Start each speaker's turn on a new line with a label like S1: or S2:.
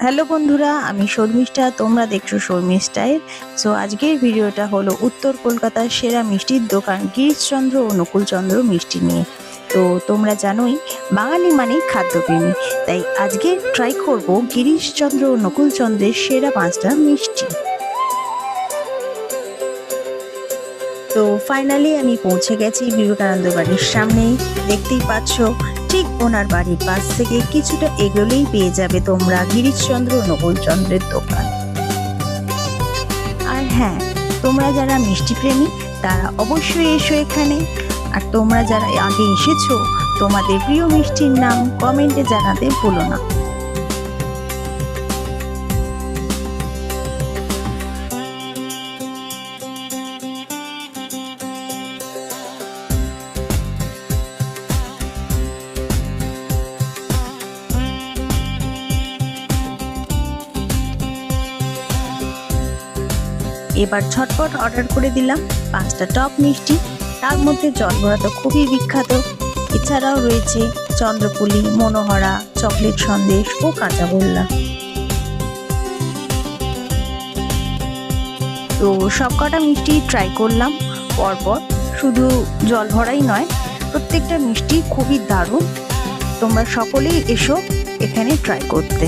S1: Hello বন্ধুরা, আমি শর্মিষ্ঠা। তোমরা দেখছো শর্মিষ্ঠায়। সো আজকের ভিডিওটা হলো উত্তর কলকাতার সেরা মিষ্টির দোকান গিরিশচন্দ্র ও নকুলচন্দ্র মিষ্টি নিয়ে। তো তোমরা জানোই বাঙালি মানেই খাদ্যপ্রেমী, তাই আজকে ট্রাই করব গিরিশচন্দ্র ও নকুলচন্দ্রের সেরা 5টা মিষ্টি। তো ফাইনালি আমি পৌঁছে গেছি বিবেকানন্দ বাড়ির সামনেই। দেখতেই পাচ্ছ, ঠিক ওনার বাড়ির পাশ থেকে কিছুটা এগোলেই পেয়ে যাবে তোমরা গিরিশচন্দ্র ও নকুলচন্দ্রের দোকান। আর হ্যাঁ, তোমরা যারা মিষ্টি প্রেমী তারা অবশ্যই এসো এখানে। আর তোমরা যারা আগে এসেছো, তোমাদের প্রিয় মিষ্টির নাম কমেন্টে জানাতে ভুলো না। এবার ঝটপট অর্ডার করে দিলাম 5টা টপ মিষ্টি। তার মধ্যে জলভরা তো খুবই বিখ্যাত, এছাড়াও রয়েছে চন্দ্রপুলি, মনোহরা, চকলেট সন্দেশ ও কাঁচাগোল্লা। তো সবকটা মিষ্টি ট্রাই করলাম পরপর। শুধু জলভরাই নয়, প্রত্যেকটা মিষ্টি খুবই দারুণ। তোমরা সকলেই এসো এখানে ট্রাই করতে।